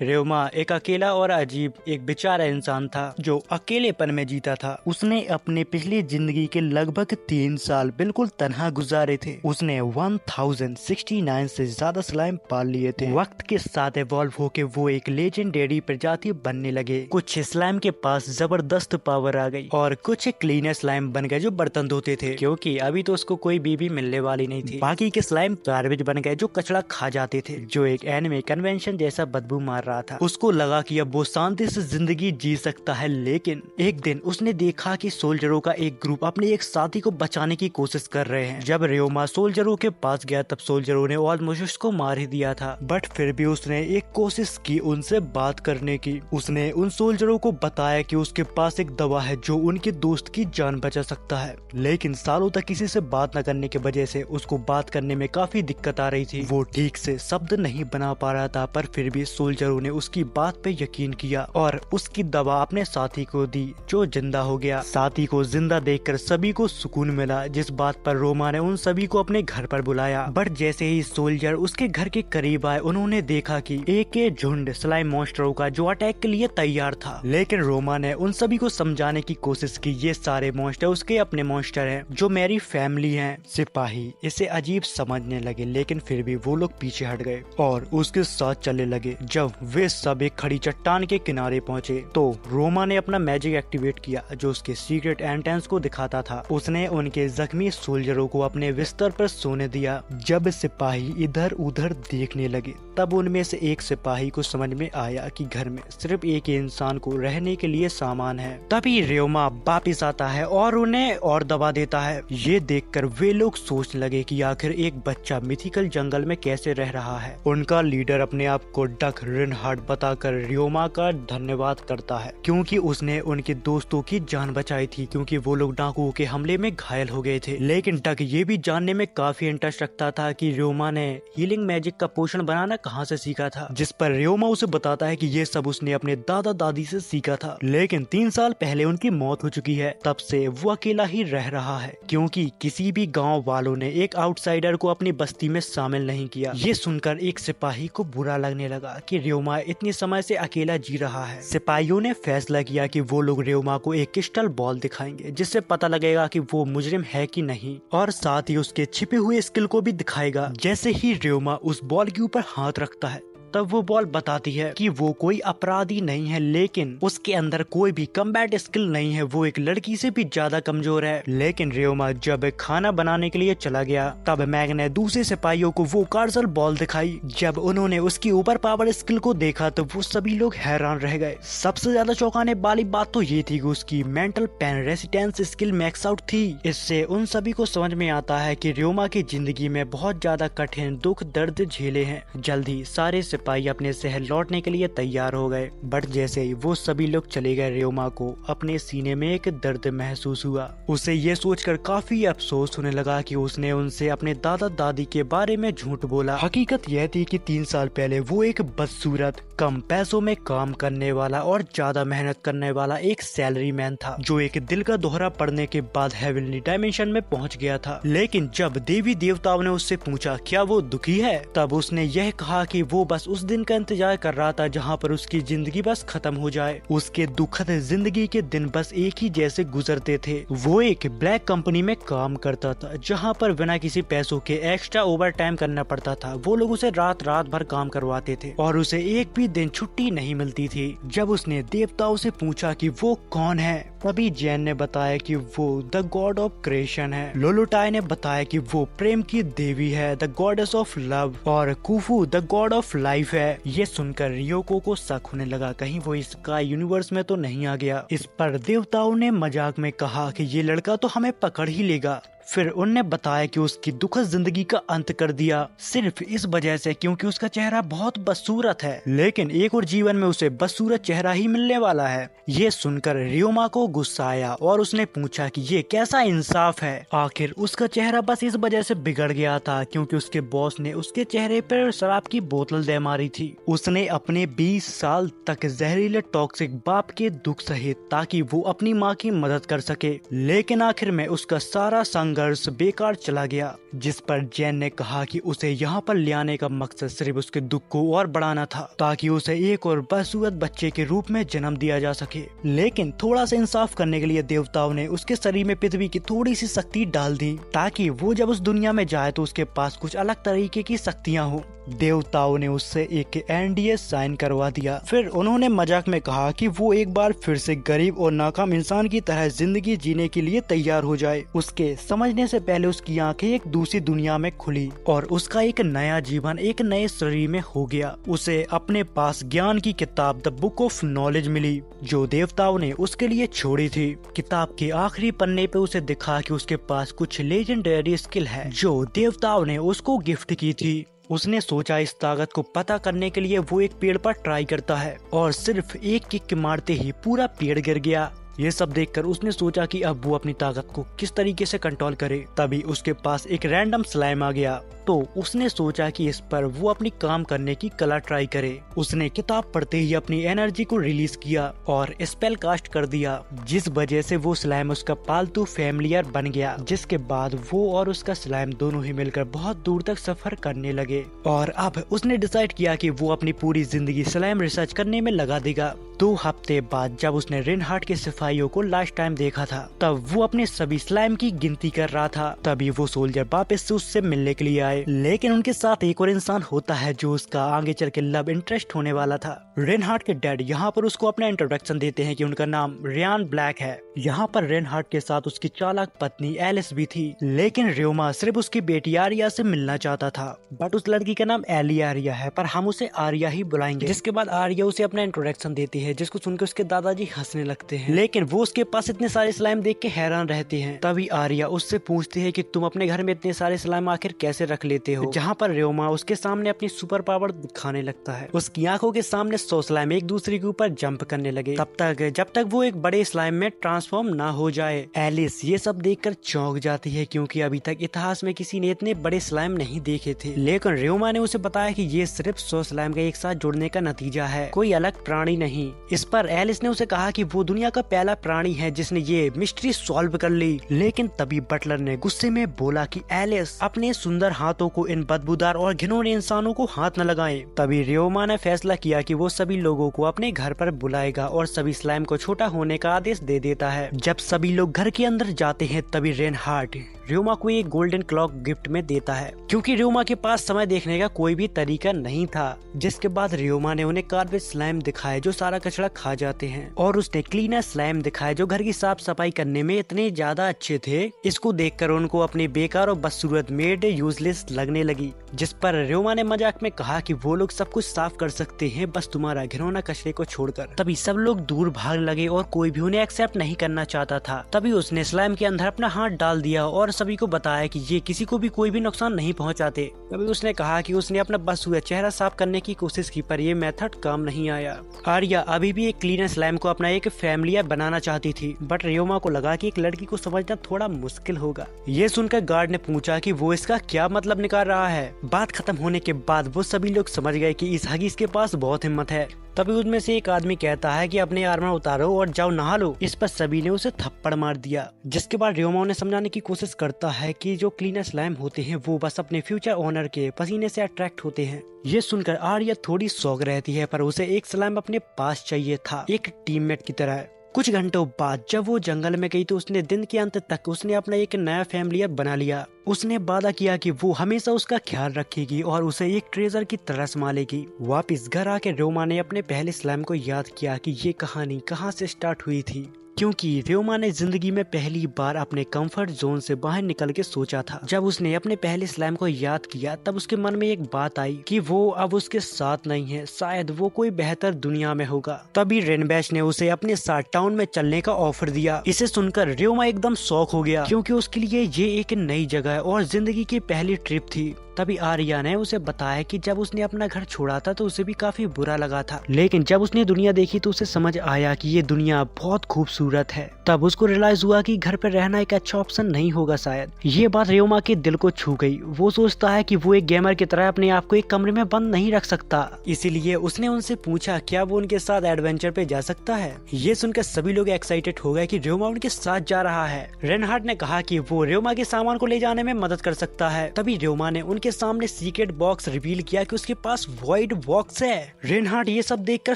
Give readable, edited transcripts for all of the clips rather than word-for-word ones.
र्योमा एक अकेला और अजीब एक बेचारा इंसान था जो अकेलेपन में जीता था। उसने अपने पिछली जिंदगी के लगभग 3 साल बिल्कुल तन्हा गुजारे थे। उसने 1069 से ज्यादा स्लाइम पाल लिए थे। वक्त के साथ इवॉल्व होके वो एक लेजेंडरी प्रजाति बनने लगे। कुछ स्लाइम के पास जबरदस्त पावर आ गई और कुछ क्लीनर स्लाइम बन गए जो बर्तन धोते थे, क्योंकि अभी तो उसको कोई बीबी मिलने वाली नहीं थी। बाकी के स्लाइम गार्बेज बन गए जो कचरा खा जाते थे, जो एक एनिमे कन्वेंशन जैसा बदबू मार रहा था। उसको लगा कि अब वो शांति से जिंदगी जी सकता है, लेकिन एक दिन उसने देखा कि सोल्जरों का एक ग्रुप अपने एक साथी को बचाने की कोशिश कर रहे हैं। जब र्योमा सोल्जरों के पास गया तब सोल्जरों ने ऑलमोस्ट उसको मार ही दिया था, बट फिर भी उसने एक कोशिश की उनसे बात करने की। उसने उन सोल्जरों को बताया कि उसके पास एक दवा है जो उनके दोस्त की जान बचा सकता है, लेकिन सालों तक किसी से बात न करने की वजह से उसको बात करने में काफी दिक्कत आ रही थी। वो ठीक से शब्द नहीं बना पा रहा था, पर फिर भी सोल्जरों ने उसकी बात पे यकीन किया और उसकी दवा अपने साथी को दी जो जिंदा हो गया। साथी को जिंदा देखकर सभी को सुकून मिला, जिस बात पर रोमा ने उन सभी को अपने घर पर बुलाया। बट जैसे ही सोल्जर उसके घर के करीब आए, उन्होंने देखा कि एक झुंड स्लाइम मॉन्स्टरों का जो अटैक के लिए तैयार था। लेकिन रोमा ने उन सभी को समझाने की कोशिश की ये सारे मॉन्स्टर उसके अपने मॉन्स्टर हैं जो मेरी फैमिली है। सिपाही इसे अजीब समझने लगे, लेकिन फिर भी वो लोग पीछे हट गए और उसके साथ चलने लगे। जब वे सब एक खड़ी चट्टान के किनारे पहुंचे तो रोमा ने अपना मैजिक एक्टिवेट किया जो उसके सीक्रेट एंट्रेंस को दिखाता था। उसने उनके जख्मी सोल्जरों को अपने बिस्तर पर सोने दिया। जब सिपाही इधर उधर देखने लगे तब उनमें से एक सिपाही को समझ में आया कि घर में सिर्फ एक इंसान को रहने के लिए सामान है। तभी र्योमा वापिस आता है और उन्हें और दबा देता है। ये देखकर वे लोग सोचने लगे कि आखिर एक बच्चा मिथिकल जंगल में कैसे रह रहा है। उनका लीडर अपने आप को डक रिनहार्ड बताकर र्योमा का धन्यवाद करता है, क्योंकि उसने उनके दोस्तों की जान बचाई थी, क्योंकि वो लोग डाकुओं के हमले में घायल हो गए थे। लेकिन डक ये भी जानने में काफी इंटरेस्ट रखता था कि र्योमा ने हीलिंग मैजिक का पोषण बनाना कहाँ से सीखा था, जिस पर र्योमा उसे बताता है कि ये सब उसने अपने दादा दादी से सीखा था। लेकिन 3 साल पहले उनकी मौत हो चुकी है, तब से वो अकेला ही रह रहा है, क्योंकि किसी भी गाँव वालों ने एक आउटसाइडर को अपनी बस्ती में शामिल नहीं किया। ये सुनकर एक सिपाही को बुरा लगने लगा कि र्योमा इतने समय से अकेला जी रहा है। सिपाहियों ने फैसला किया कि वो लोग र्योमा को एक क्रिस्टल बॉल दिखाएंगे, जिससे पता लगेगा कि वो मुजरिम है कि नहीं, और साथ ही उसके छिपे हुए स्किल को भी दिखाएगा। जैसे ही र्योमा उस बॉल के ऊपर हाथ रखता है तब वो बॉल बताती है कि वो कोई अपराधी नहीं है, लेकिन उसके अंदर कोई भी कम्बैट स्किल नहीं है। वो एक लड़की से भी ज्यादा कमजोर है। लेकिन र्योमा जब खाना बनाने के लिए चला गया तब मैग ने दूसरे सिपाहियों को वो कार्सल बॉल दिखाई। जब उन्होंने उसकी ओवर पावर स्किल को देखा तो वो सभी लोग हैरान रह गए। सबसे ज्यादा चौंकाने वाली बात तो ये थी कि उसकी mental pen resistance skill max out थी। इससे उन सभी को समझ में आता है कि र्योमा की जिंदगी में बहुत ज्यादा कठिन दुख दर्द झेले हैं। जल्द ही सारे सिपाही अपने शहर लौटने के लिए तैयार हो गए, बट जैसे ही वो सभी लोग चले गए र्योमा को अपने सीने में एक दर्द महसूस हुआ। उसे ये सोचकर काफी अफसोस होने लगा कि उसने उनसे अपने दादा दादी के बारे में झूठ बोला। हकीकत यह थी कि 3 साल पहले वो एक बदसूरत, कम पैसों में काम करने वाला और ज्यादा मेहनत करने वाला एक सैलरी मैन था, जो एक दिल का दोहरा पड़ने के बाद हेवनली डायमेंशन में पहुंच गया था। लेकिन जब देवी देवताओं ने उससे पूछा क्या वो दुखी है, तब उसने यह कहा कि वो बस उस दिन का इंतजार कर रहा था जहां पर उसकी जिंदगी बस खत्म हो जाए। उसके दुखद जिंदगी के दिन बस एक ही जैसे गुजरते थे। वो एक ब्लैक कंपनी में काम करता था जहां पर बिना किसी पैसों के एक्स्ट्रा ओवर टाइम करना पड़ता था। वो लोग उसे रात रात भर काम करवाते थे और उसे एक भी दिन छुट्टी नहीं मिलती थी। जब उसने देवताओं से पूछा कि वो कौन है, तभी जैन ने बताया कि वो द गॉड ऑफ क्रिएशन है। लोलोटाई ने बताया कि वो प्रेम की देवी है, द गॉडेस ऑफ लव, और कुफू द गॉड ऑफ लाइफ है। ये सुनकर रियोको को शक होने लगा कहीं वो इस स्काई यूनिवर्स में तो नहीं आ गया। इस पर देवताओं ने मजाक में कहा कि ये लड़का तो हमें पकड़ ही लेगा। फिर उनने बताया कि उसकी दुखद जिंदगी का अंत कर दिया सिर्फ इस वजह से क्योंकि उसका चेहरा बहुत बदसूरत है, लेकिन एक और जीवन में उसे बदसूरत चेहरा ही मिलने वाला है। ये सुनकर र्योमा को गुस्सा आया और उसने पूछा कि ये कैसा इंसाफ है। आखिर उसका चेहरा बस इस वजह से बिगड़ गया था क्योंकि उसके बॉस ने उसके चेहरे पर शराब की बोतल दे मारी थी। उसने अपने 20 साल तक जहरीले टॉक्सिक बाप के दुख सहे ताकि वो अपनी माँ की मदद कर सके, लेकिन आखिर में उसका सारा संघर्ष संघर्ष बेकार चला गया, जिस पर जैन ने कहा कि उसे यहाँ पर ले आने का मकसद सिर्फ उसके दुख को और बढ़ाना था, ताकि उसे एक और बदसूरत बच्चे के रूप में जन्म दिया जा सके। लेकिन थोड़ा सा इंसाफ करने के लिए देवताओं ने उसके शरीर में पृथ्वी की थोड़ी सी शक्ति डाल दी, ताकि वो जब उस दुनिया में जाए तो उसके पास कुछ अलग तरीके की शक्तियाँ हो। देवताओं ने उससे एक एनडीएस साइन करवा दिया। फिर उन्होंने मजाक में कहा कि वो एक बार फिर से गरीब और नाकाम इंसान की तरह जिंदगी जीने के लिए तैयार हो जाए। उसके समझने से पहले उसकी आंखें एक दूसरी दुनिया में खुली और उसका एक नया जीवन एक नए शरीर में हो गया। उसे अपने पास ज्ञान की किताब द बुक ऑफ नॉलेज मिली, जो देवताओं ने उसके लिए छोड़ी थी। किताब के आखिरी पन्ने पे उसे दिखा कि उसके पास कुछ लेजेंडरी स्किल है जो देवताओं ने उसको गिफ्ट की थी। उसने सोचा इस ताकत को पता करने के लिए वो एक पेड़ पर ट्राई करता है, और सिर्फ एक किक मारते ही पूरा पेड़ गिर गया। ये सब देखकर उसने सोचा कि अब वो अपनी ताकत को किस तरीके से कंट्रोल करे। तभी उसके पास एक रैंडम स्लाइम आ गया, तो उसने सोचा कि इस पर वो अपनी काम करने की कला ट्राई करे। उसने किताब पढ़ते ही अपनी एनर्जी को रिलीज किया और स्पेल कास्ट कर दिया, जिस वजह से वो स्लाइम उसका पालतू फैमिलियर बन गया। जिसके बाद वो और उसका स्लाइम दोनों ही मिलकर बहुत दूर तक सफर करने लगे, और अब उसने डिसाइड किया कि वो अपनी पूरी जिंदगी स्लाइम रिसर्च करने में लगा देगा। 2 हफ्ते बाद जब उसने रेनहार्ट के सिपाहियों को लास्ट टाइम देखा था, तब वो अपने सभी स्लाइम की गिनती कर रहा था। तभी वो सोल्जर वापस से उससे मिलने के लिए आए, लेकिन उनके साथ एक और इंसान होता है जो उसका आगे चल के लव इंटरेस्ट होने वाला था। रेनहार्ट के डैड यहाँ पर उसको अपना इंट्रोडक्शन देते हैं कि उनका नाम रियान ब्लैक है। यहाँ पर रेनहार्ट के साथ उसकी चालाक पत्नी एलिस भी थी, लेकिन र्योमा सिर्फ उसकी बेटी आर्या से मिलना चाहता था। बट उस लड़की का नाम एली आर्या है, पर हम उसे आर्या ही बुलाएंगे। जिसके बाद आर्या उसे अपना इंट्रोडक्शन देती है, जिसको सुनकर उसके दादाजी हंसने लगते हैं, लेकिन वो उसके पास इतने सारे स्लाइम देख के हैरान रहते हैं। तभी आर्या उससे पूछती है कि तुम अपने घर में इतने सारे स्लाइम आखिर कैसे रख लेते हो। जहाँ पर र्योमा उसके सामने अपनी सुपर पावर दिखाने लगता है। उसकी आंखों के सामने 100 स्लाइम एक दूसरे के ऊपर जंप करने लगे, जब तक वो एक बड़े स्लाइम में ट्रांसफॉर्म ना हो जाए। एलिस ये सब देखकर चौंक जाती है, क्योंकि अभी तक इतिहास में किसी ने इतने बड़े स्लाइम नहीं देखे थे। लेकिन र्योमा ने उसे बताया कि ये सिर्फ 100 स्लाइम का एक साथ जुड़ने का नतीजा है, कोई अलग प्राणी नहीं। इस पर एलिस ने उसे कहा कि वो दुनिया का पहला प्राणी है जिसने ये मिस्ट्री सॉल्व कर ली। लेकिन तभी बटलर ने गुस्से में बोला कि एलिस अपने सुंदर हाथों को इन बदबूदार और घिनौने इंसानों को हाथ न लगाएं। तभी र्योमा ने फैसला किया कि वो सभी लोगों को अपने घर पर बुलाएगा और सभी स्लाइम को छोटा होने का आदेश दे देता है। जब सभी लोग घर के अंदर जाते हैं, तभी रेनहार्ट र्योमा को एक गोल्डन क्लॉक गिफ्ट में देता है, क्योंकि र्योमा के पास समय देखने का कोई भी तरीका नहीं था। जिसके बाद र्योमा ने उन्हें कार्बेज स्लाइम दिखाए जो सारा कचरा खा जाते हैं, और उसने क्लीनर स्लाइम दिखाए जो घर की साफ सफाई करने में इतने ज्यादा अच्छे थे। इसको देखकर उनको अपनी बेकार और बदसूरत मेड यूजलेस लगने लगी। जिस पर र्योमा ने मजाक में कहा कि वो लोग सब कुछ साफ कर सकते हैं, बस तुम्हारा घिनौना कचरे को छोड़कर। तभी सब लोग दूर भागने लगे और कोई भी उन्हें एक्सेप्ट नहीं करना चाहता था। तभी उसने स्लाइम के अंदर अपना हाथ डाल दिया और सभी को बताया कि ये किसी को भी कोई भी नुकसान नहीं पहुंचाते। तभी उसने कहा कि उसने अपना बस हुआ चेहरा साफ करने की कोशिश की, पर ये मेथड काम नहीं आया। आर्या अभी भी एक क्लीनर स्लाइम को अपना एक फैमिलियर बनाना चाहती थी, बट र्योमा को लगा कि एक लड़की को समझना थोड़ा मुश्किल होगा। ये सुनकर गार्ड ने पूछा कि वो इसका क्या मतलब निकाल रहा है। बात खत्म होने के बाद वो सभी लोग समझ गए कि इस हगीज के पास बहुत हिम्मत है। तभी उनमें से एक आदमी कहता है कि अपने आर्मर उतारो और जाओ नहा लो। इस पर सभी ने उसे थप्पड़ मार दिया। जिसके बाद र्योमा उन्हें समझाने की कोशिश करता है कि जो क्लीनर स्लाइम होते हैं वो बस अपने फ्यूचर ओनर के पसीने से अट्रैक्ट होते हैं। ये सुनकर आर्या थोड़ी शॉक रहती है, पर उसे एक स्लाइम अपने पास चाहिए था, एक टीममेट की तरह। कुछ घंटों बाद जब वो जंगल में गई तो उसने दिन के अंत तक उसने अपना एक नया फैमिलियर बना लिया। उसने वादा किया कि वो हमेशा उसका ख्याल रखेगी और उसे एक ट्रेजर की तरह संभालेगी। वापस घर आके र्योमा ने अपने पहले स्लाइम को याद किया कि ये कहानी कहाँ से स्टार्ट हुई थी, क्योंकि र्योमा ने जिंदगी में पहली बार अपने कंफर्ट जोन से बाहर निकल के सोचा था। जब उसने अपने पहले स्लाइम को याद किया, तब उसके मन में एक बात आई कि वो अब उसके साथ नहीं है, शायद वो कोई बेहतर दुनिया में होगा। तभी रेनबैश ने उसे अपने साथ टाउन में चलने का ऑफर दिया। इसे सुनकर र्योमा एकदम शॉक हो गया, क्योंकि उसके लिए ये एक नई जगह और जिंदगी की पहली ट्रिप थी। तभी आर्या ने उसे बताया कि जब उसने अपना घर छोड़ा था तो उसे भी काफी बुरा लगा था, लेकिन जब उसने दुनिया देखी तो उसे समझ आया कि ये दुनिया बहुत खूबसूरत है। तब उसको रियलाइज हुआ कि घर पर रहना एक अच्छा ऑप्शन नहीं होगा शायद। ये बात रियोमा के दिल को छू गई। वो सोचता है कि वो एक गेमर की तरह अपने आप को एक कमरे में बंद नहीं रख सकता, इसीलिए उसने उनसे पूछा क्या वो उनके साथ एडवेंचर पे जा सकता है। ये सुनकर सभी लोग एक्साइटेड हो गए कि रियोमा उनके साथ जा रहा है। रेनहार्ड ने कहा कि वो रियोमा के सामान को ले जाने में मदद कर सकता है। तभी रियोमा ने उनके सामने सीक्रेट बॉक्स रिवील किया कि उसके पास वॉइड बॉक्स है। रेनहार्ड ये सब देखकर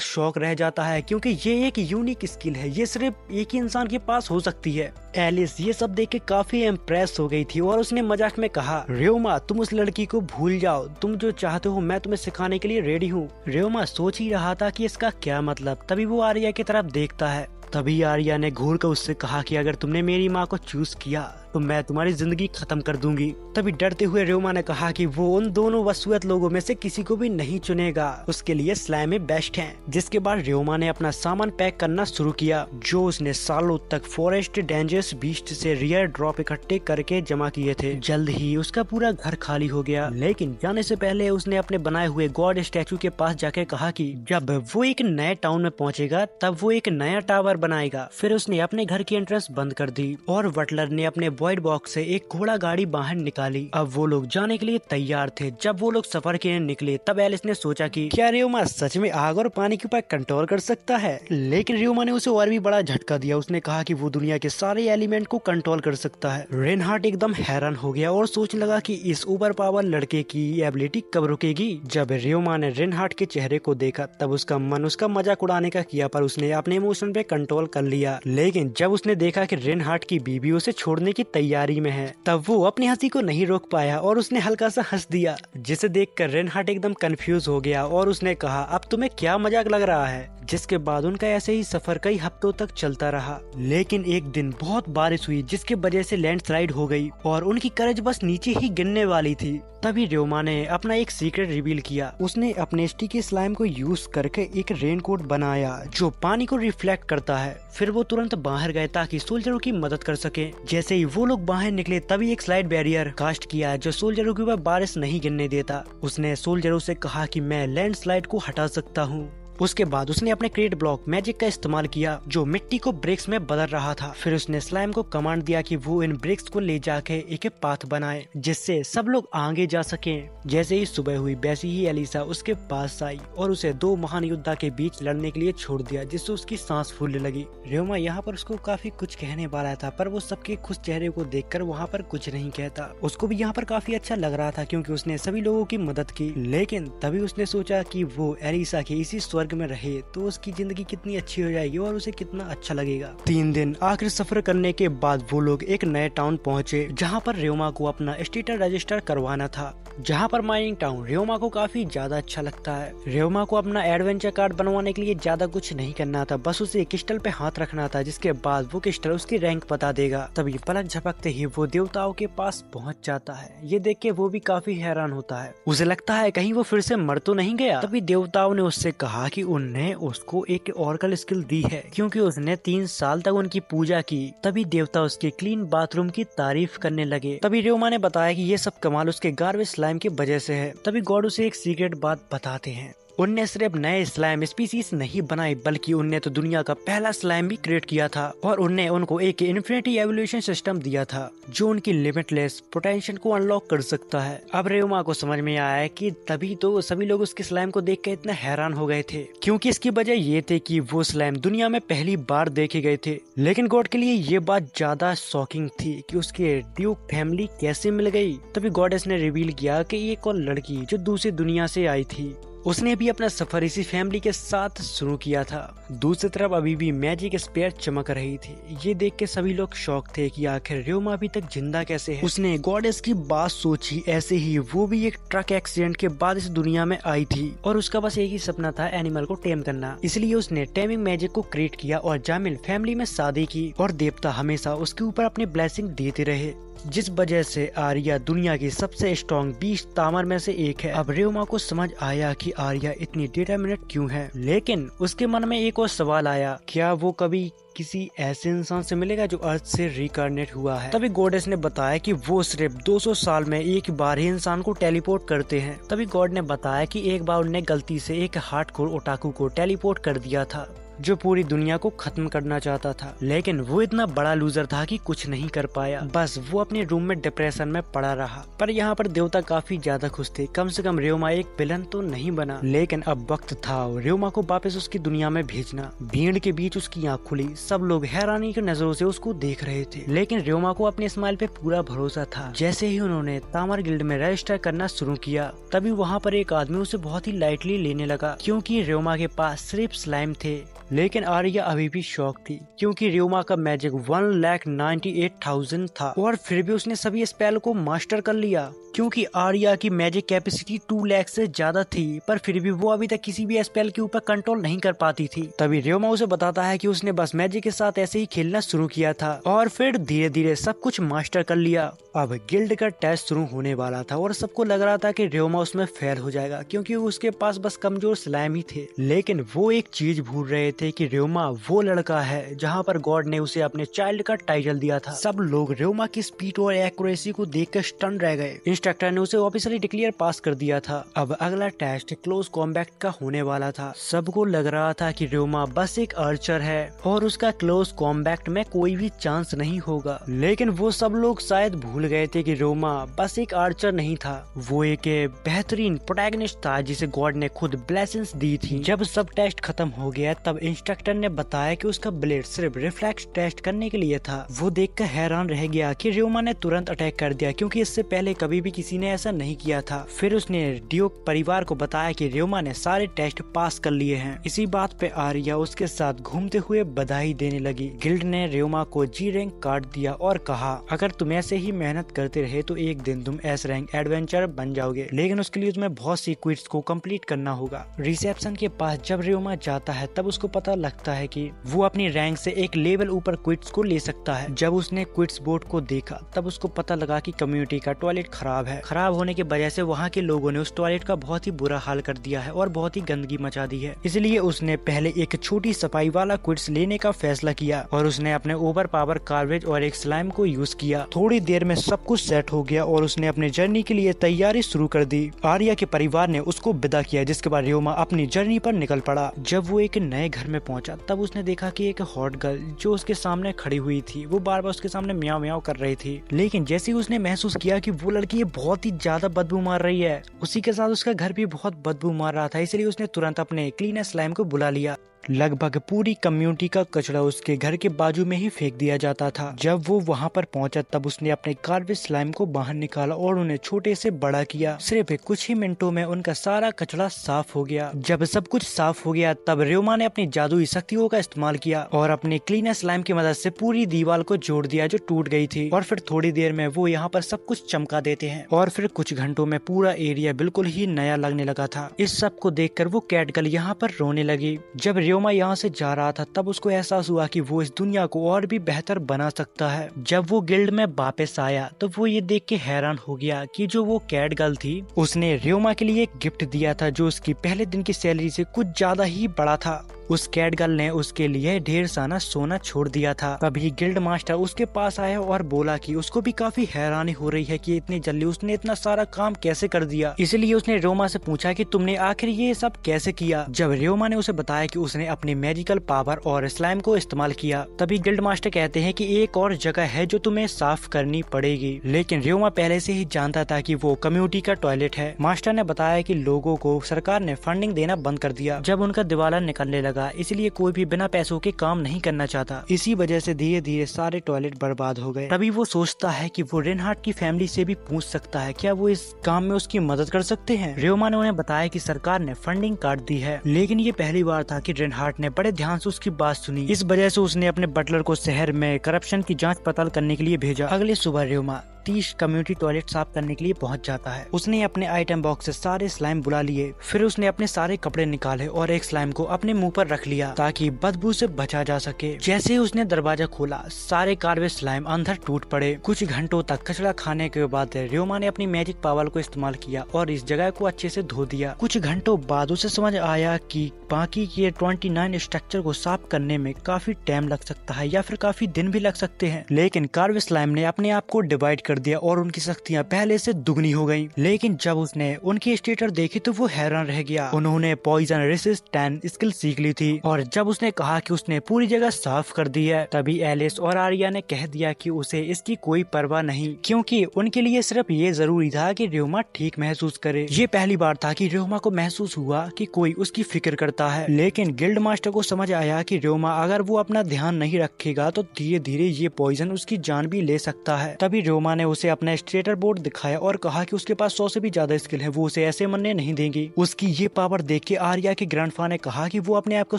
शॉक रह जाता है क्योंकि ये एक यूनिक स्किल है, ये सिर्फ एक ही इंसान के पास हो सकती है। एलिस ये सब देख के काफी इम्प्रेस हो गई थी और उसने मजाक में कहा, रियोमा तुम उस लड़की को भूल जाओ, तुम जो चाहते हो मैं तुम्हें सिखाने के लिए रेडी हूँ। रियोमा सोच ही रहा था कि इसका क्या मतलब। तभी वो आर्या की तरफ देखता है। तभी आर्या ने घूर कर उससे कहा कि अगर तुमने मेरी माँ को चूज किया तो मैं तुम्हारी जिंदगी खत्म कर दूंगी। तभी डरते हुए रियोमा ने कहा कि वो उन दोनों वसूयत लोगों में से किसी को भी नहीं चुनेगा, उसके लिए स्लाइम ही बेस्ट है। जिसके बाद रियोमा ने अपना सामान पैक करना शुरू किया जो उसने सालों तक फॉरेस्ट डेंजरस बीस्ट से रियर ड्रॉप इकट्ठे करके जमा किए थे। जल्द ही उसका पूरा घर खाली हो गया, लेकिन जाने से पहले उसने अपने बनाए हुए गॉड स्टैचू के पास जाके कहा कि जब वो एक नए टाउन में पहुंचेगा तब वो एक नया टावर बनाएगा। फिर उसने अपने घर की एंट्रेंस बंद कर दी और बटलर ने अपने वॉइड बॉक्स से एक घोड़ा गाड़ी बाहर निकाली। अब वो लोग जाने के लिए तैयार थे। जब वो लोग सफर के लिए निकले तब एलिस ने सोचा कि क्या रियोमा सच में आग और पानी के ऊपर कंट्रोल कर सकता है, लेकिन रियोमा ने उसे और भी बड़ा झटका दिया। उसने कहा कि वो दुनिया के सारे एलिमेंट को कंट्रोल कर सकता है। रेनहार्ड एकदम हैरान हो गया और सोचने लगा कि इस ओवर पावर लड़के की एबिलिटी कब रुकेगी। जब रियोमा ने रेनहार्ड के चेहरे को देखा तब उसका मन उसका मजाक उड़ाने का किया, पर उसने अपने इमोशन पे कंट्रोल कर लिया। लेकिन जब उसने देखा कि रेनहार्ड की बीबी उसे छोड़ने की तैयारी में है तब वो अपनी हंसी को नहीं रोक पाया और उसने हल्का सा हंस दिया, जिसे देखकर रेनहार्ड एकदम कंफ्यूज हो गया और उसने कहा अब तुम्हें क्या मजाक लग रहा है। जिसके बाद उनका ऐसे ही सफर कई हफ्तों तक चलता रहा। लेकिन एक दिन बहुत बारिश हुई जिसके वजह से लैंडस्लाइड हो गई और उनकी करज बस नीचे ही गिरने वाली थी। तभी रियोमा ने अपना एक सीक्रेट रिवील किया। उसने अपने स्टिकी स्लाइम को यूज करके एक रेनकोट बनाया जो पानी को रिफ्लेक्ट करता है। फिर वो तुरंत बाहर गए ताकि सोल्जरों की मदद कर सके। जैसे ही वो लोग बाहर निकले तभी एक स्लाइड बैरियर कास्ट किया जो सोल्जरों के ऊपर बारिश नहीं गिरने देता। उसने सोल्जरों से कहा कि मैं लैंडस्लाइड को हटा सकता हूँ। उसके बाद उसने अपने क्रिएट ब्लॉक मैजिक का इस्तेमाल किया जो मिट्टी को ब्रिक्स में बदल रहा था। फिर उसने स्लाइम को कमांड दिया कि वो इन ब्रिक्स को ले जाके एक पाथ बनाए जिससे सब लोग आगे जा सकें। जैसे ही सुबह हुई वैसे ही एलिसा उसके पास आई और उसे दो महान योद्धा के बीच लड़ने के लिए छोड़ दिया, जिससे उसकी सांस फूलने लगी। रियोमा यहाँ पर उसको काफी कुछ कहने वाला था, पर वो सबके खुश चेहरे को देखकर वहाँ पर कुछ नहीं कहता। उसको भी यहाँ पर काफी अच्छा लग रहा था क्योंकि उसने सभी लोगों की मदद की। लेकिन तभी उसने सोचा कि वो एलिसा के इसी स्वर्ग में रहे तो उसकी जिंदगी कितनी अच्छी हो जाएगी और उसे कितना अच्छा लगेगा। 3 दिन आखिर सफर करने के बाद वो लोग एक नए टाउन पहुंचे जहां पर रियोमा को अपना स्टेटस रजिस्टर करवाना था। जहां पर माइनिंग टाउन रियोमा को काफी ज्यादा अच्छा लगता है। रियोमा को अपना एडवेंचर कार्ड बनवाने के लिए ज्यादा कुछ नहीं करना था, बस उसे क्रिस्टल पे हाथ रखना था, जिसके बाद वो क्रिस्टल उसकी रैंक बता देगा। तभी पलक झपकते ही वो देवताओं के पास पहुंच जाता है। ये देख के वो भी काफी हैरान होता है। उसे लगता है कहीं वो फिर से मर तो नहीं गया। तभी देवताओं ने उससे कहा कि उन्हें उसको एक ऑरेकल स्किल दी है क्योंकि उसने 3 साल तक उनकी पूजा की। तभी देवता उसके क्लीन बाथरूम की तारीफ करने लगे। तभी रियोमा ने बताया कि ये सब कमाल उसके गार्बेज स्लाइम की वजह से है। तभी गॉड उसे एक सीक्रेट बात बताते हैं। उनने सिर्फ नए स्लाइम स्पीसीज नहीं बनाई बल्कि उनने तो दुनिया का पहला स्लाइम भी क्रिएट किया था और उनने उनको एक इन्फिनिटी एवोल्यूशन सिस्टम दिया था जो उनकी लिमिटलेस पोटेंशियल को अनलॉक कर सकता है। अब रियोमा को समझ में आया कि तभी तो सभी लोग उसके स्लाइम को देख कर इतना हैरान हो गए थे, क्योंकि इसकी वजह ये थे कि वो स्लाइम दुनिया में पहली बार देखे गए थे। लेकिन गॉड के लिए ये बात ज्यादा शॉकिंग थी कि उसके ड्यूक फैमिली कैसे मिल गई। तभी गॉडेस ने रिवील किया कि एक और लड़की जो दूसरी दुनिया से आई थी, उसने भी अपना सफर इसी फैमिली के साथ शुरू किया था। दूसरी तरफ अभी भी मैजिक स्पेयर चमक रही थी। ये देख के सभी लोग शॉक थे कि आखिर रियोमा अभी तक जिंदा कैसे है। उसने गॉडेस की बात सोची। ऐसे ही वो भी एक ट्रक एक्सीडेंट के बाद इस दुनिया में आई थी और उसका बस एक ही सपना था, एनिमल को टेम करना। इसलिए उसने टेमिंग मैजिक को क्रिएट किया और जामिल फैमिली में शादी की और देवता हमेशा उसके ऊपर अपनी ब्लेसिंग देते रहे। जिस वजह से आर्या दुनिया की सबसे स्ट्रॉन्ग 20 तामर में से एक है। अब र्योमा को समझ आया कि आर्या इतनी डिटरमिनेट क्यों है, लेकिन उसके मन में एक और सवाल आया, क्या वो कभी किसी ऐसे इंसान से मिलेगा जो अर्थ से रिकार्नेट हुआ है। तभी गॉडेस ने बताया कि वो सिर्फ 200 साल में एक बार ही इंसान को टेलीपोर्ट करते हैं। तभी गॉड ने बताया कि एक बार उन्हें गलती से एक हार्डकोर ओटाकू को टेलीपोर्ट कर दिया था जो पूरी दुनिया को खत्म करना चाहता था, लेकिन वो इतना बड़ा लूजर था कि कुछ नहीं कर पाया। बस वो अपने रूम में डिप्रेशन में पड़ा रहा। पर यहाँ पर देवता काफी ज्यादा खुश थे, कम से कम र्योमा एक विलन तो नहीं बना। लेकिन अब वक्त था र्योमा को वापस उसकी दुनिया में भेजना। भीड़ के बीच उसकी आँख खुली, सब लोग हैरानी की नजरों से उसको देख रहे थे, लेकिन र्योमा को अपने स्माइल पे पूरा भरोसा था। जैसे ही उन्होंने तामर गिल्ड में रजिस्टर करना शुरू किया, तभी वहाँ पर एक आदमी उसे बहुत ही लाइटली लेने लगा, क्योंकि र्योमा के पास सिर्फ स्लाइम थे। लेकिन आर्या अभी भी शॉक थी, क्योंकि र्योमा का मैजिक 1,98,000 था और फिर भी उसने सभी स्पेल को मास्टर कर लिया, क्योंकि आर्या की मैजिक कैपेसिटी 2 लाख से ज्यादा थी। पर फिर भी वो अभी तक किसी भी स्पेल के ऊपर कंट्रोल नहीं कर पाती थी। तभी र्योमा उसे बताता है कि उसने बस मैजिक के साथ ऐसे ही खेलना शुरू किया था और फिर धीरे धीरे सब कुछ मास्टर कर लिया। अब गिल्ड का टेस्ट शुरू होने वाला था और सबको लग रहा था कि र्योमा उसमें फेल हो जाएगा, क्योंकि उसके पास बस कमजोर स्लाइम ही थे। लेकिन वो एक चीज भूल रहे थे कि र्योमा वो लड़का है जहाँ पर गॉड ने उसे अपने चाइल्ड का टाइटल दिया था। सब लोग र्योमा की स्पीड और एक्यूरेसी को देखकर स्टन रह गए। इंस्ट्रक्टर ने उसे ऑफिशियली डिक्लेयर पास कर दिया था। अब अगला टेस्ट क्लोज कॉम्बैट का होने वाला था। सबको लग रहा था कि र्योमा बस एक आर्चर है और उसका क्लोज कॉम्बैट में कोई भी चांस नहीं होगा, लेकिन वो सब लोग शायद भूल गए थे कि र्योमा बस एक आर्चर नहीं था, वो एक बेहतरीन प्रोटैगनिस्ट था जिसे गॉड ने खुद ब्लेसिंग्स दी थी। जब सब टेस्ट खत्म हो गया, तब इंस्ट्रक्टर ने बताया कि उसका ब्लेड सिर्फ रिफ्लेक्स टेस्ट करने के लिए था। वो देखकर हैरान रह गया कि र्योमा ने तुरंत अटैक कर दिया, क्योंकि इससे पहले कभी भी किसी ने ऐसा नहीं किया था। फिर उसने ड्यूक परिवार को बताया कि र्योमा ने सारे टेस्ट पास कर लिए हैं। इसी बात पे आर्या उसके साथ घूमते हुए बधाई देने लगी। गिल्ड ने र्योमा को जी रैंक कार्ड दिया और कहा, अगर तुम ऐसे ही मेहनत करते रहे तो एक दिन तुम एस रैंक एडवेंचर बन जाओगे, लेकिन उसके लिए तुम्हें बहुत सी क्विट्स को कंप्लीट करना होगा। रिसेप्शन के पास जब र्योमा जाता है, तब उसको पता लगता है कि वो अपनी रैंक से एक लेवल ऊपर क्विट्स को ले सकता है। जब उसने क्विट्स बोर्ड को देखा, तब उसको पता लगा कि कम्युनिटी का टॉयलेट खराब है। खराब होने की वजह से वहाँ के लोगों ने उस टॉयलेट का बहुत ही बुरा हाल कर दिया है और बहुत ही गंदगी मचा दी है। इसलिए उसने पहले एक छोटी सफाई वाला क्विट्स लेने का फैसला किया और उसने अपने ओवर पावर कार्वेज और एक स्लाइम को यूज किया। थोड़ी देर में सब कुछ सेट हो गया और उसने अपने जर्नी के लिए तैयारी शुरू कर दी। आर्या के परिवार ने उसको विदा किया, जिसके बाद र्योमा अपनी जर्नी पर निकल पड़ा। जब वो एक नए घर में पहुंचा, तब उसने देखा कि एक हॉट गर्ल जो उसके सामने खड़ी हुई थी, वो बार बार उसके सामने म्याऊं म्याऊं कर रही थी। लेकिन जैसे ही उसने महसूस किया कि वो लड़की बहुत ही ज्यादा बदबू मार रही है, उसी के साथ उसका घर भी बहुत बदबू मार रहा था, इसलिए उसने तुरंत अपने क्लीनर स्लाइम को बुला लिया। लगभग पूरी कम्युनिटी का कचरा उसके घर के बाजू में ही फेंक दिया जाता था। जब वो वहाँ पर पहुंचा, तब उसने अपने गार्बेज स्लाइम को बाहर निकाला और उन्हें छोटे से बड़ा किया। सिर्फ कुछ ही मिनटों में उनका सारा कचरा साफ हो गया। जब सब कुछ साफ हो गया, तब र्योमा ने अपनी जादुई शक्तियों का इस्तेमाल किया और अपने क्लीनर स्लाइम की मदद से पूरी दीवार को जोड़ दिया जो टूट गई थी। और फिर थोड़ी देर में वो यहाँ पर सब कुछ चमका देते हैं और फिर कुछ घंटों में पूरा एरिया बिल्कुल ही नया लगने लगा था। इस सब को देखकर वो कैटगर्ल यहाँ पर रोने लगी। जब र्योमा यहाँ से जा रहा था, तब उसको एहसास हुआ कि वो इस दुनिया को और भी बेहतर बना सकता है। जब वो गिल्ड में वापस आया, तो वो ये देख के हैरान हो गया कि जो वो कैट गर्ल थी, उसने र्योमा के लिए एक गिफ्ट दिया था जो उसकी पहले दिन की सैलरी से कुछ ज्यादा ही बड़ा था। उस कैट गर्ल ने उसके लिए ढेर सारा सोना छोड़ दिया था। तभी गिल्ड मास्टर उसके पास आया और बोला कि उसको भी काफी हैरानी हो रही है कि इतनी जल्दी उसने इतना सारा काम कैसे कर दिया। इसलिए उसने र्योमा से पूछा कि तुमने आखिर ये सब कैसे किया। जब र्योमा ने उसे बताया कि उसने अपने मैजिकल पावर और स्लाइम को इस्तेमाल किया, तभी गिल्ड मास्टर कहते हैं कि एक और जगह है जो तुम्हें साफ करनी पड़ेगी। लेकिन र्योमा पहले से ही जानता था कि वो कम्युनिटी का टॉयलेट है। मास्टर ने बताया कि लोगों को सरकार ने फंडिंग देना बंद कर दिया जब उनका दिवाला निकलने लगा, इसलिए कोई भी बिना पैसों के काम नहीं करना चाहता। इसी वजह से धीरे धीरे सारे टॉयलेट बर्बाद हो गए। तभी वो सोचता है कि वो रेनहार्ट की फैमिली से भी पूछ सकता है क्या वो इस काम में उसकी मदद कर सकते हैं। र्योमा ने उन्हें बताया कि सरकार ने फंडिंग काट दी है, लेकिन ये पहली बार था कि रेनहार्ट ने बड़े ध्यान से उसकी बात सुनी। इस वजह से उसने अपने बटलर को शहर में करप्शन की जाँच पड़ताल करने के लिए भेजा। अगले सुबह र्योमा सतीश कम्युनिटी टॉयलेट साफ करने के लिए पहुंच जाता है। उसने अपने आइटम बॉक्स से सारे स्लाइम बुला लिए, फिर उसने अपने सारे कपड़े निकाले और एक स्लाइम को अपने मुंह पर रख लिया ताकि बदबू से बचा जा सके। जैसे ही उसने दरवाजा खोला, सारे कार्बे स्लाइम अंदर टूट पड़े। कुछ घंटों तक कचरा खाने के बाद र्योमा ने अपनी मैजिक पावर को इस्तेमाल किया और इस जगह को अच्छे से धो दिया। कुछ घंटों बाद उसे समझ आया कि बाकी के 29 स्ट्रक्चर को साफ करने में काफी टाइम लग सकता है या फिर काफी दिन भी लग सकते हैं, लेकिन कार्बे स्लाइम ने अपने आप को डिवाइड कर दिया और उनकी शक्तियाँ पहले से दुगनी हो गयी। लेकिन जब उसने उनकी स्टेटर देखी तो वो हैरान रह गया। उन्होंने पॉइजन रेसिस्टेंट स्किल सीख ली थी और जब उसने कहा कि उसने पूरी जगह साफ कर दी है, तभी एलिस और आर्या ने कह दिया कि उसे इसकी कोई परवाह नहीं, क्योंकि उनके लिए सिर्फ ये जरूरी था कि र्योमा ठीक महसूस करे। ये पहली बार था कि र्योमा को महसूस हुआ कि कोई उसकी फिक्र करता है। लेकिन गिल्ड मास्टर को समझ आया कि र्योमा अगर वो अपना ध्यान नहीं रखेगा तो धीरे धीरे ये पॉइजन उसकी जान भी ले सकता है। तभी र्योमा ने उसे अपना स्टेटर बोर्ड दिखाया और कहा कि उसके पास 100 से भी ज्यादा स्किल है, वो उसे ऐसे मरने नहीं देंगी। उसकी ये पावर देख के आर्या के ग्रैंडफा ने कहा कि वो अपने आप को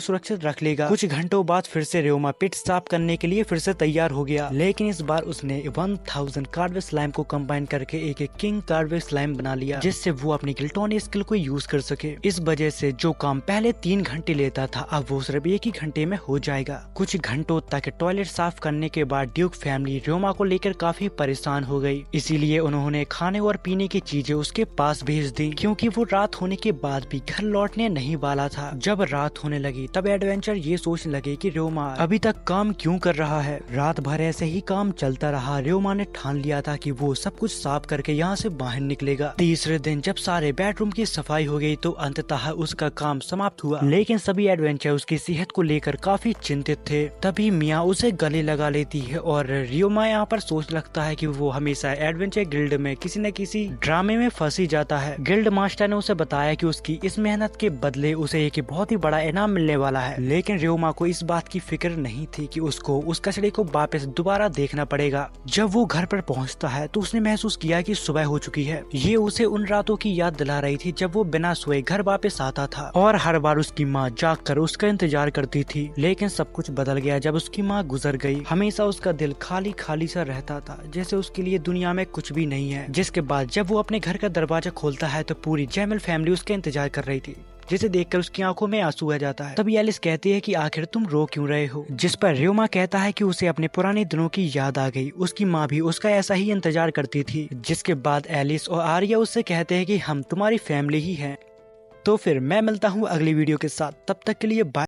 सुरक्षित रख लेगा। कुछ घंटों बाद फिर से र्योमा पिट साफ करने के लिए फिर से तैयार हो गया, लेकिन इस बार उसने 1000 कार्बे स्लाइम को कंबाइन करके एक किंग कार्बे स्लाइम बना लिया, जिससे वो अपनी गिल्टोनी स्किल को यूज कर सके। इस वजह से जो काम पहले 3 घंटे लेता था अब वो सिर्फ 1 ही घंटे में हो जाएगा। कुछ घंटों तक टॉयलेट साफ करने के बाद ड्यूक फैमिली र्योमा को लेकर काफी परेशान हो गई, इसीलिए उन्होंने खाने और पीने की चीजें उसके पास भेज दी, क्योंकि वो रात होने के बाद भी घर लौटने नहीं वाला था। जब रात होने लगी तब एडवेंचर ये सोचने लगे कि र्योमा अभी तक काम क्यों कर रहा है। रात भर ऐसे ही काम चलता रहा। र्योमा ने ठान लिया था कि वो सब कुछ साफ करके यहाँ से बाहर निकलेगा। तीसरे दिन जब सारे बेडरूम की सफाई हो गई तो अंततः उसका काम समाप्त हुआ, लेकिन सभी एडवेंचर उसकी सेहत को लेकर काफी चिंतित थे। तभी मिया उसे गले लगा लेती है और र्योमा यहाँ पर सोच लगता है कि वो हमेशा एडवेंचर गिल्ड में किसी न किसी ड्रामे में फंसी जाता है। गिल्ड मास्टर ने उसे बताया कि उसकी इस मेहनत के बदले उसे एक बहुत ही बड़ा इनाम मिलने वाला है, लेकिन र्योमा को इस बात की फिक्र नहीं थी कि उसको उस कचरे को वापस दोबारा देखना पड़ेगा। जब वो घर पर पहुंचता है तो उसने महसूस किया कि सुबह हो चुकी है। ये उसे उन रातों की याद दिला रही थी जब वो बिना सोए घर वापस आता था और हर बार उसकी माँ जाग कर उसका इंतजार करती थी। लेकिन सब कुछ बदल गया जब उसकी माँ गुजर गई। हमेशा उसका दिल खाली खाली सा रहता था, जैसे उसके लिए दुनिया में कुछ भी नहीं है। जिसके बाद जब वो अपने घर का दरवाजा खोलता है तो पूरी जैमल फैमिली उसका इंतजार कर रही थी, जिसे देखकर उसकी आंखों में आंसू आ जाता है। तभी एलिस कहती है कि आखिर तुम रो क्यों रहे हो, जिस पर र्योमा कहता है कि उसे अपने पुराने दिनों की याद आ गई। उसकी माँ भी उसका ऐसा ही इंतजार करती थी। जिसके बाद एलिस और आर्या उससे कहते हैं कि हम तुम्हारी फैमिली ही हैं। तो फिर मैं मिलता हूँ अगली वीडियो के साथ, तब तक के लिए बाय।